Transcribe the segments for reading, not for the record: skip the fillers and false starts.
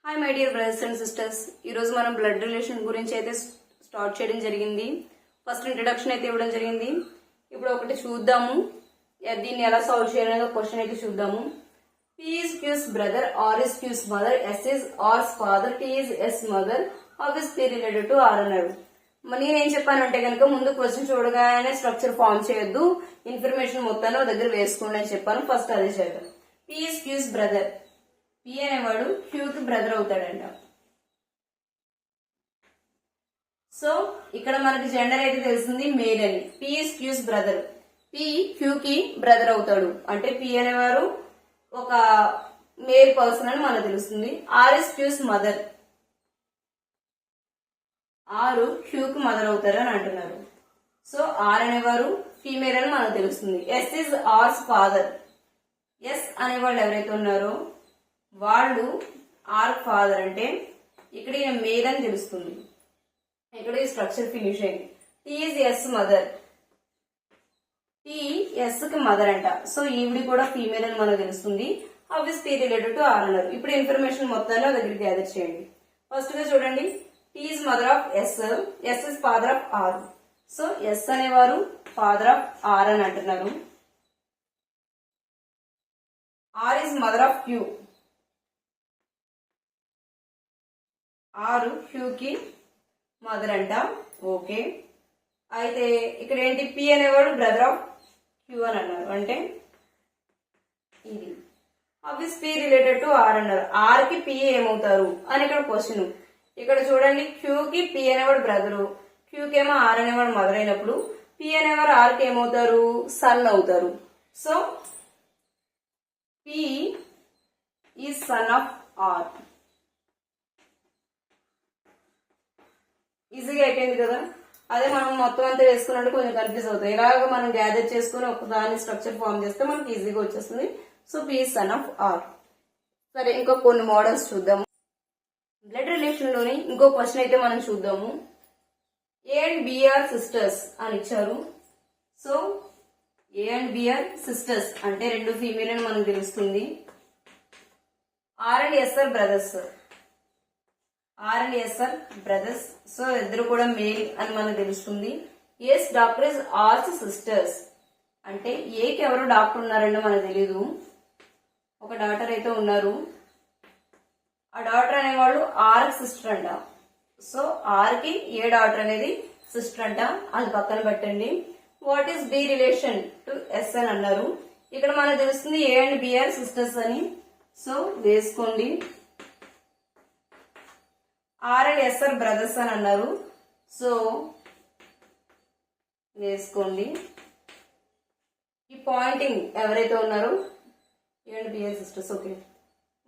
Hi my dear brothers and sisters, ఈరోజు మనం blood relation గురించి అయితే స్టార్ట్ చేయడం జరిగింది. ఫస్ట్ ఇంట్రడక్షన్ అయితే ఇవ్వడం జరిగింది. ఇప్పుడు ఒకటి చూద్దాము, దీన్ని ఎలా సాల్వ్ చేయాలనే క్వశ్చన్ అయితే చూద్దాము. P is Q's brother, R is Q's mother, S is R's father, T is S mother, how is P related to R అన్నారు. నేనేం చెప్పానంటే కనుక ముందు క్వశ్చన్ చూడగానే స్ట్రక్చర్ ఫామ్ చేయొద్దు, ఇన్ఫర్మేషన్ మొత్తాన్ని దగ్గర వేసుకోండి అని చెప్పాను. ఫస్ట్ అదే చేద్దాం. P is Q's brother, P అనేవాడు Q కి బ్రదర్ అవుతాడంట. సో ఇక్కడ మనకి జెండర్ అయితే తెలిసింది మేల్ అని. P is Q's brother, P Q కి బ్రదర్ అవుతాడు అంటే P అనేవారు ఒక మేల్ పర్సన్ అని మనకు తెలుస్తుంది. R is Q's mother, R Q కి మదర్ అవుతారు అని అంటున్నారు. సో R అనేవారు ఫీమేల్ అని మనకు తెలుస్తుంది. S is R's father, S అనేవాళ్ళు ఎవరైతే ఉన్నారో వాళ్ళు ఆర్ ఫాదర్ అంటే ఇక్కడ ఈయన మేల్ అని తెలుస్తుంది. ఇక్కడ ఈ స్ట్రక్చర్ ఫినిష్ అయింది. T is S mother, T S కి మదర్ అంట. సో ఈవిడి కూడా ఫీమేల్ అని మనకు తెలుస్తుంది. Obvious P related to R అన్నారు. ఇప్పుడు ఇన్ఫర్మేషన్ మొత్తాన్ని దగ్గరికి గ్యాదర్ చేయండి. ఫస్ట్ గా చూడండి, T is mother of S, S is father of R. So S అనేవారు ఫాదర్ ఆఫ్ ఆర్ అని అంటున్నారు. R is mother of Q, R Q కి మదర్ అంట. ఓకే, అయితే ఇక్కడ ఏంటి, పి అనేవాడు బ్రదర్ ఆఫ్ క్యూ అని అన్నారు. అంటే ఇది obvious P related to R అన్నారు. ఆర్ కి పి ఏమవుతారు అని ఇక్కడ క్వశ్చన్. ఇక్కడ చూడండి, క్యూ కి పి అనేవాడు బ్రదరు, క్యూ కేమో ఆర్ అనేవాడు మదర్ అయినప్పుడు పి అనేవారు ఆర్ కి ఏమవుతారు, సన్ అవుతారు. సో పి ఈ సన్ ఆఫ్ ఆర్. ఈజీగా అయిపోయింది కదా. అదే మనం మొత్తం అంతా వేసుకున్నట్టు కొంచెం కన్ఫ్యూజ్ అవుతాయి. ఇలాగ మనం గ్యాదర్ చేసుకుని ఒక దాని స్ట్రక్చర్ ఫామ్ చేస్తే మనకి ఈజీగా వచ్చేస్తుంది. So P is son of R. సరే, ఇంకో కొన్ని మోడల్స్ చూద్దాము. బ్లడ్ రిలేషన్ లోని ఇంకో క్వశ్చన్ అయితే మనం చూద్దాము. A and B are sisters అని ఇచ్చారు. So A and B are sisters అంటే రెండు ఫీమేల్ అని మనకు తెలుస్తుంది. R and S are brothers, R and S are brothers. So ఇద్దరు కూడా మేల్ అని మనకు తెలుస్తుంది. S doctor is R's sisters అంటే ఏకి ఎవరు డాక్టర్ ఉన్నారంటే మనకు తెలీదు. ఒక డాక్టర్ అయితే ఉన్నారు. ఆ డాక్టర్ అనేవాళ్ళు ఆర్ సిస్టర్ అంట. సో ఆర్ కి ఏ డాక్టర్ అనేది సిస్టర్ అంట, అది పక్కన పెట్టండి. What is B relation to S అని అన్నారు. ఇక్కడ మనకు తెలుస్తుంది A and B are sisters అని. సో వేసుకోండి. R and S are brothers అని అన్నారు. సో వేసుకోండి. ఈ పాయింటింగ్ ఎవరైతే ఉన్నారో A and B are sisters. Okay,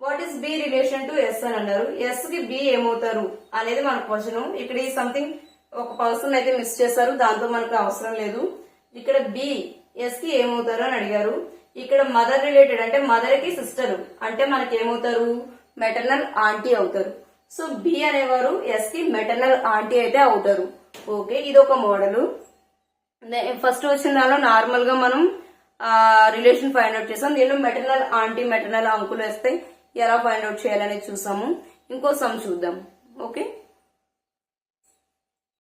what is B relation to S అని అన్నారు. ఎస్ కి బి ఏమవుతారు అనేది మన క్వశ్చన్. ఇక్కడ ఈ సంథింగ్ ఒక పర్సన్ అయితే మిస్ చేశారు, దాంతో మనకు అవసరం లేదు. ఇక్కడ బి ఎస్ కి ఏమవుతారు అని అడిగారు. ఇక్కడ మదర్ రిలేటెడ్ అంటే మదర్ కి సిస్టర్ అంటే మనకి ఏమవుతారు, మెటర్నల్ ఆంటీ అవుతారు. సో బి అనేవారు ఎస్ కి మెటర్నల్ ఆంటీ అయితే అవుతారు. ఓకే, ఇది ఒక మోడల్. ఫస్ట్ వచ్చిన దానిలో నార్మల్ గా మనం రిలేషన్ ఫైండ్ అవుట్ చేసాం. దీనిలో మెటర్నల్ ఆంటీ మెటర్నల్ అంకుల్ వేస్తే ఎలా ఫైండ్ అవుట్ చేయాలనేది చూసాము. ఇంకో సమ్ చూద్దాం. ఓకే.